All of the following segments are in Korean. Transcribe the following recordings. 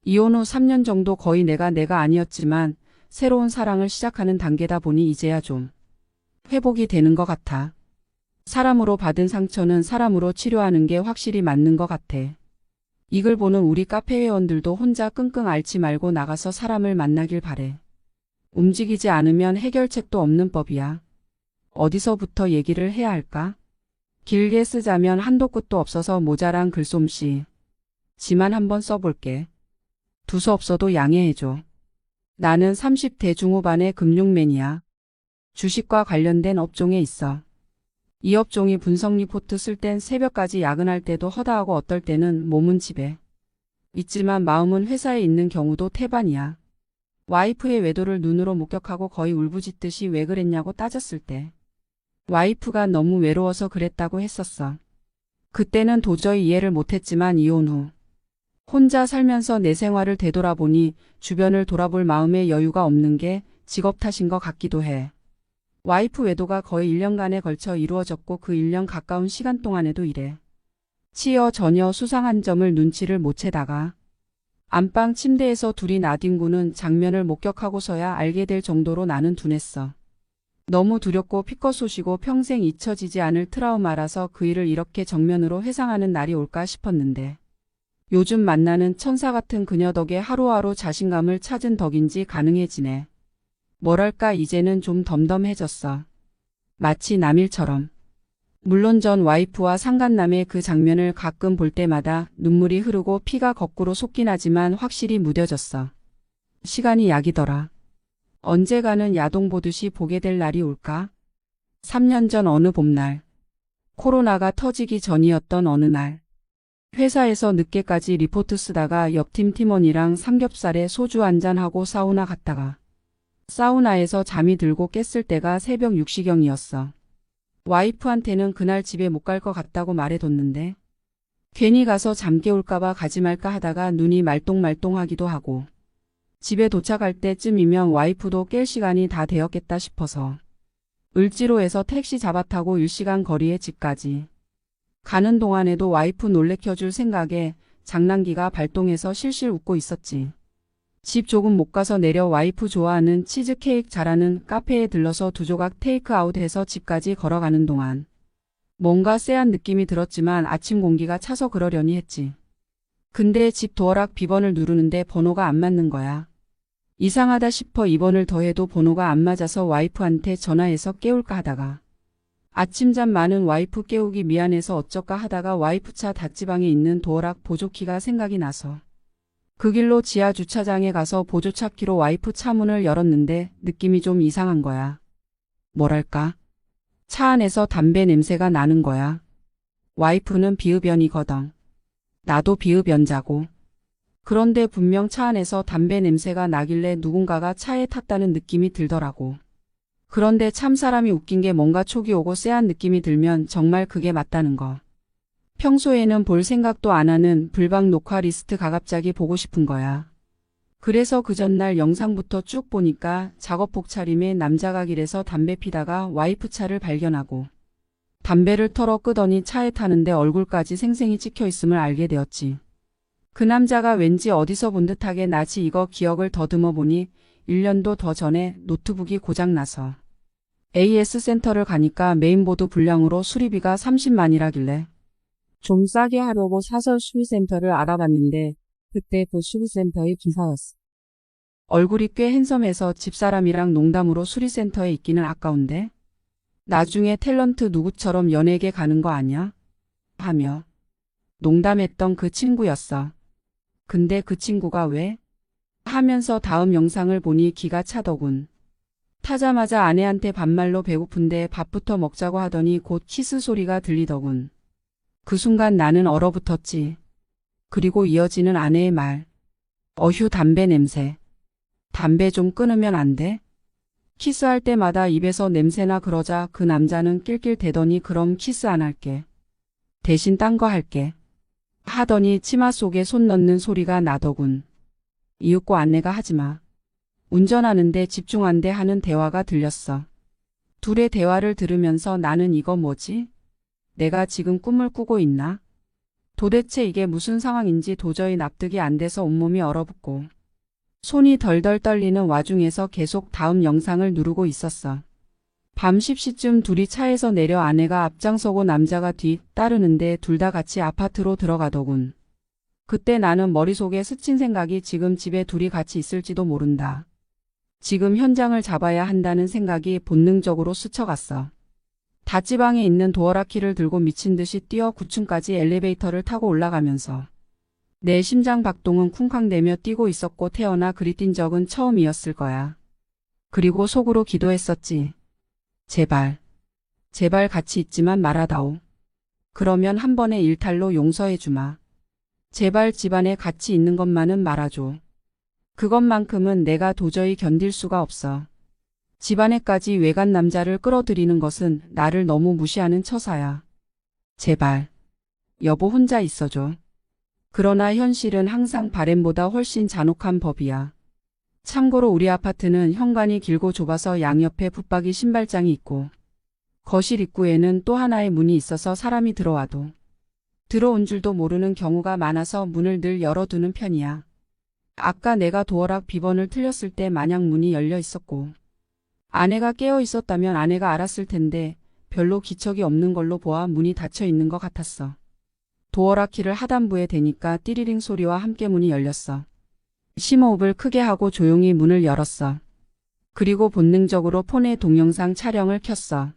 이혼 후 3년 정도 거의 내가 아니었지만 새로운 사랑을 시작하는 단계다 보니 이제야 좀 회복이 되는 것 같아. 사람으로 받은 상처는 사람으로 치료하는 게 확실히 맞는 것 같아. 이 글 보는 우리 카페 회원들도 혼자 끙끙 앓지 말고 나가서 사람을 만나길 바래. 움직이지 않으면 해결책도 없는 법이야. 어디서부터 얘기를 해야 할까? 길게 쓰자면 한도 끝도 없어서 모자란 글솜씨. 지만 한번 써볼게. 두서 없어도 양해해줘. 나는 30대 중후반의 금융맨이야. 주식과 관련된 업종에 있어. 이 업종이 분석 리포트 쓸 땐 새벽까지 야근할 때도 허다하고 어떨 때는 몸은 집에 있지만 마음은 회사에 있는 경우도 태반이야. 와이프의 외도를 눈으로 목격하고 거의 울부짖듯이 왜 그랬냐고 따졌을 때 와이프가 너무 외로워서 그랬다고 했었어. 그때는 도저히 이해를 못했지만 이혼 후 혼자 살면서 내 생활을 되돌아보니 주변을 돌아볼 마음의 여유가 없는 게 직업 탓인 것 같기도 해. 와이프 외도가 거의 1년간에 걸쳐 이루어졌고 그 1년 가까운 시간 동안에도 이래. 치여 전혀 수상한 점을 눈치를 못 채다가 안방 침대에서 둘이 나뒹구는 장면을 목격하고서야 알게 될 정도로 나는 둔했어. 너무 두렵고 피껏 솟이고 평생 잊혀지지 않을 트라우마라서 그 일을 이렇게 정면으로 회상하는 날이 올까 싶었는데 요즘 만나는 천사 같은 그녀 덕에 하루하루 자신감을 찾은 덕인지 가능해지네. 뭐랄까 이제는 좀 덤덤해졌어. 마치 남일처럼. 물론 전 와이프와 상간남의 그 장면을 가끔 볼 때마다 눈물이 흐르고 피가 거꾸로 솟긴 하지만 확실히 무뎌졌어. 시간이 약이더라. 언제가는 야동 보듯이 보게 될 날이 올까? 3년 전 어느 봄날. 코로나가 터지기 전이었던 어느 날. 회사에서 늦게까지 리포트 쓰다가 옆팀 팀원이랑 삼겹살에 소주 한잔하고 사우나 갔다가 사우나에서 잠이 들고 깼을 때가 새벽 6시경이었어. 와이프한테는 그날 집에 못 갈 것 같다고 말해뒀는데 괜히 가서 잠 깨울까봐 가지 말까 하다가 눈이 말똥말똥하기도 하고 집에 도착할 때쯤이면 와이프도 깰 시간이 다 되었겠다 싶어서 을지로에서 택시 잡아 타고 1시간 거리의 집까지 가는 동안에도 와이프 놀래켜줄 생각에 장난기가 발동해서 실실 웃고 있었지. 집 조금 못 가서 내려 와이프 좋아하는 치즈케이크 잘하는 카페에 들러서 2조각 테이크아웃해서 집까지 걸어가는 동안 뭔가 쎄한 느낌이 들었지만 아침 공기가 차서 그러려니 했지. 근데 집 도어락 비번을 누르는데 번호가 안 맞는 거야. 이상하다 싶어 2번을 더해도 번호가 안 맞아서 와이프한테 전화해서 깨울까 하다가 아침잠 많은 와이프 깨우기 미안해서 어쩔까 하다가 와이프 차 닷지방에 있는 도어락 보조키가 생각이 나서 그 길로 지하 주차장에 가서 보조차키로 와이프 차 문을 열었는데 느낌이 좀 이상한 거야. 뭐랄까? 차 안에서 담배 냄새가 나는 거야. 와이프는 비흡연이거든. 나도 비흡연자고. 그런데 분명 차 안에서 담배 냄새가 나길래 누군가가 차에 탔다는 느낌이 들더라고. 그런데 참 사람이 웃긴 게 뭔가 촉이 오고 쎄한 느낌이 들면 정말 그게 맞다는 거. 평소에는 볼 생각도 안 하는 불방 녹화 리스트가 갑자기 보고 싶은 거야. 그래서 그 전날 영상부터 쭉 보니까 작업복 차림의 남자가 길에서 담배 피다가 와이프 차를 발견하고 담배를 털어 끄더니 차에 타는데 얼굴까지 생생히 찍혀 있음을 알게 되었지. 그 남자가 왠지 어디서 본 듯하게 나지 이거 기억을 더듬어 보니 1년도 더 전에 노트북이 고장나서 AS 센터를 가니까 메인보드 불량으로 수리비가 30만이라길래 좀 싸게 하려고 사서 수리센터를 알아봤는데 그때 그 수리센터의 기사였어. 얼굴이 꽤 핸섬해서 집사람이랑 농담으로 수리센터에 있기는 아까운데 나중에 탤런트 누구처럼 연예계 가는 거 아냐? 하며 농담했던 그 친구였어. 근데 그 친구가 왜? 하면서 다음 영상을 보니 기가 차더군. 타자마자 아내한테 반말로 배고픈데 밥부터 먹자고 하더니 곧 키스 소리가 들리더군. 그 순간 나는 얼어붙었지. 그리고 이어지는 아내의 말. 어휴 담배 냄새. 담배 좀 끊으면 안 돼? 키스할 때마다 입에서 냄새나 그러자 그 남자는 낄낄대더니 그럼 키스 안 할게. 대신 딴 거 할게. 하더니 치마 속에 손 넣는 소리가 나더군. 이윽고 아내가 하지마. 운전하는데 집중한대 하는 대화가 들렸어. 둘의 대화를 들으면서 나는 이거 뭐지? 내가 지금 꿈을 꾸고 있나? 도대체 이게 무슨 상황인지 도저히 납득이 안 돼서 온몸이 얼어붙고 손이 덜덜 떨리는 와중에서 계속 다음 영상을 누르고 있었어. 밤 10시쯤 둘이 차에서 내려 아내가 앞장서고 남자가 뒤 따르는데 둘 다 같이 아파트로 들어가더군. 그때 나는 머릿속에 스친 생각이 지금 집에 둘이 같이 있을지도 모른다. 지금 현장을 잡아야 한다는 생각이 본능적으로 스쳐갔어. 다찌방에 있는 도어락 키를 들고 미친 듯이 뛰어 9층까지 엘리베이터를 타고 올라가면서 내 심장 박동은 쿵쾅대며 뛰고 있었고 태어나 그리 뛴 적은 처음이었을 거야. 그리고 속으로 기도했었지. 제발, 제발 같이 있지만 말아다오. 그러면 한 번의 일탈로 용서해주마. 제발 집안에 같이 있는 것만은 말아줘. 그것만큼은 내가 도저히 견딜 수가 없어. 집안에까지 외간 남자를 끌어들이는 것은 나를 너무 무시하는 처사야. 제발, 여보 혼자 있어줘. 그러나 현실은 항상 바램보다 훨씬 잔혹한 법이야. 참고로 우리 아파트는 현관이 길고 좁아서 양옆에 붙박이 신발장이 있고 거실 입구에는 또 하나의 문이 있어서 사람이 들어와도 들어온 줄도 모르는 경우가 많아서 문을 늘 열어두는 편이야. 아까 내가 도어락 비번을 틀렸을 때 마냥 문이 열려 있었고 아내가 깨어 있었다면 아내가 알았을 텐데 별로 기척이 없는 걸로 보아 문이 닫혀 있는 것 같았어. 도어락 키를 하단부에 대니까 띠리링 소리와 함께 문이 열렸어. 심호흡을 크게 하고 조용히 문을 열었어. 그리고 본능적으로 폰에 동영상 촬영을 켰어.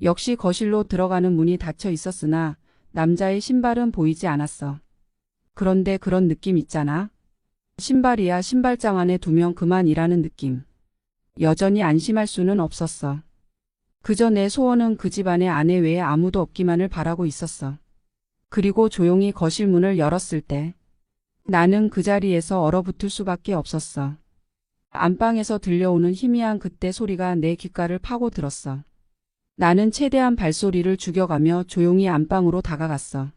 역시 거실로 들어가는 문이 닫혀 있었으나 남자의 신발은 보이지 않았어. 그런데 그런 느낌 있잖아. 신발이야 신발장 안에 두면 그만이라는 느낌. 여전히 안심할 수는 없었어. 그저 내 소원은 그 집안에 아내 외에 아무도 없기만을 바라고 있었어. 그리고 조용히 거실 문을 열었을 때 나는 그 자리에서 얼어붙을 수밖에 없었어. 안방에서 들려오는 희미한 그때 소리가 내 귓가를 파고들었어. 나는 최대한 발소리를 죽여가며 조용히 안방으로 다가갔어.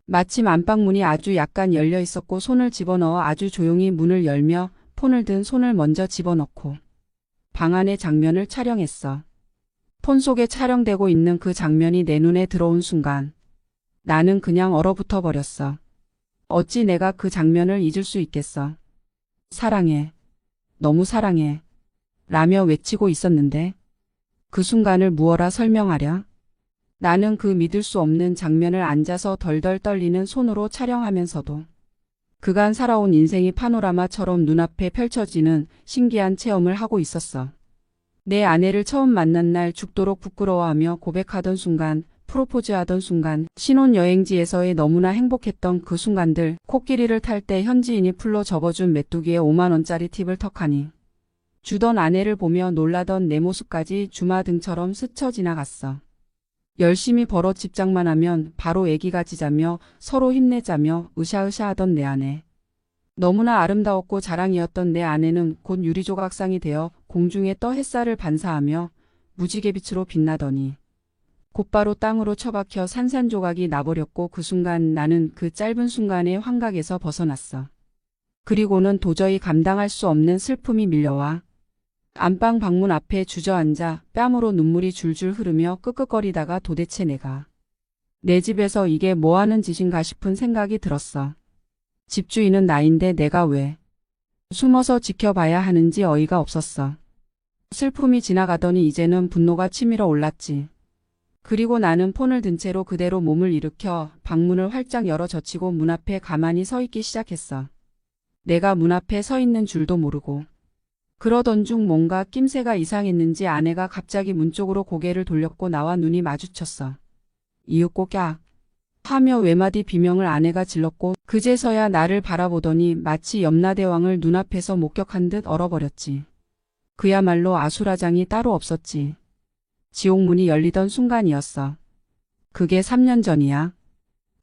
마침 안방문이 아주 약간 열려 있었고 손을 집어넣어 아주 조용히 문을 열며 폰을 든 손을 먼저 집어넣고 방 안의 장면을 촬영했어. 폰 속에 촬영되고 있는 그 장면이 내 눈에 들어온 순간 나는 그냥 얼어붙어 버렸어. 어찌 내가 그 장면을 잊을 수 있겠어. 사랑해. 너무 사랑해. 라며 외치고 있었는데 그 순간을 무어라 설명하랴. 나는 그 믿을 수 없는 장면을 앉아서 덜덜 떨리는 손으로 촬영하면서도 그간 살아온 인생이 파노라마처럼 눈앞에 펼쳐지는 신기한 체험을 하고 있었어. 내 아내를 처음 만난 날 죽도록 부끄러워하며 고백하던 순간, 프로포즈하던 순간, 신혼여행지에서의 너무나 행복했던 그 순간들, 코끼리를 탈 때 현지인이 풀로 접어준 메뚜기에 5만 원짜리 팁을 턱하니 주던 아내를 보며 놀라던 내 모습까지 주마등처럼 스쳐 지나갔어. 열심히 벌어 집장만 하면 바로 애기가 지자며 서로 힘내자며 으쌰으쌰하던 내 아내. 너무나 아름다웠고 자랑이었던 내 아내는 곧 유리조각상이 되어 공중에 떠 햇살을 반사하며 무지개빛으로 빛나더니 곧바로 땅으로 처박혀 산산조각이 나버렸고 그 순간 나는 그 짧은 순간의 환각에서 벗어났어. 그리고는 도저히 감당할 수 없는 슬픔이 밀려와 안방 방문 앞에 주저앉아 뺨으로 눈물이 줄줄 흐르며 끄끄거리다가 도대체 내가 내 집에서 이게 뭐하는 짓인가 싶은 생각이 들었어. 집주인은 나인데 내가 왜 숨어서 지켜봐야 하는지 어이가 없었어. 슬픔이 지나가더니 이제는 분노가 치밀어 올랐지. 그리고 나는 폰을 든 채로 그대로 몸을 일으켜 방문을 활짝 열어 젖히고 문 앞에 가만히 서 있기 시작했어. 내가 문 앞에 서 있는 줄도 모르고. 그러던 중 뭔가 낌새가 이상했는지 아내가 갑자기 문 쪽으로 고개를 돌렸고 나와 눈이 마주쳤어. 이윽고 깍 하며 외마디 비명을 아내가 질렀고 그제서야 나를 바라보더니 마치 염라대왕을 눈앞에서 목격한 듯 얼어버렸지. 그야말로 아수라장이 따로 없었지. 지옥문이 열리던 순간이었어. 그게 3년 전이야.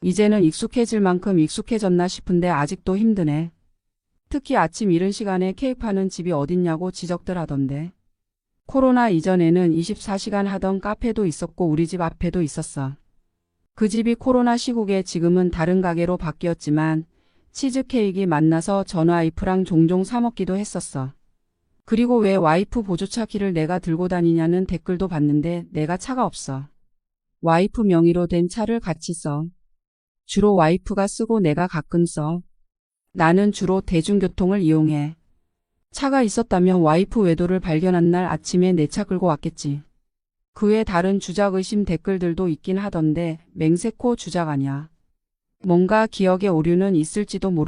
이제는 익숙해질 만큼 익숙해졌나 싶은데 아직도 힘드네. 특히 아침 이른 시간에 케이크 파는 집이 어딨냐고 지적들 하던데. 코로나 이전에는 24시간 하던 카페도 있었고 우리 집 앞에도 있었어. 그 집이 코로나 시국에 지금은 다른 가게로 바뀌었지만 치즈케이크 만나서 전 와이프랑 종종 사 먹기도 했었어. 그리고 왜 와이프 보조차 키를 내가 들고 다니냐는 댓글도 봤는데 내가 차가 없어. 와이프 명의로 된 차를 같이 써. 주로 와이프가 쓰고 내가 가끔 써. 나는 주로 대중교통을 이용해. 차가 있었다면 와이프 외도를 발견한 날 아침에 내 차 끌고 왔겠지. 그 외 다른 주작 의심 댓글들도 있긴 하던데 맹세코 주작 아냐. 뭔가 기억에 오류는 있을지도 모르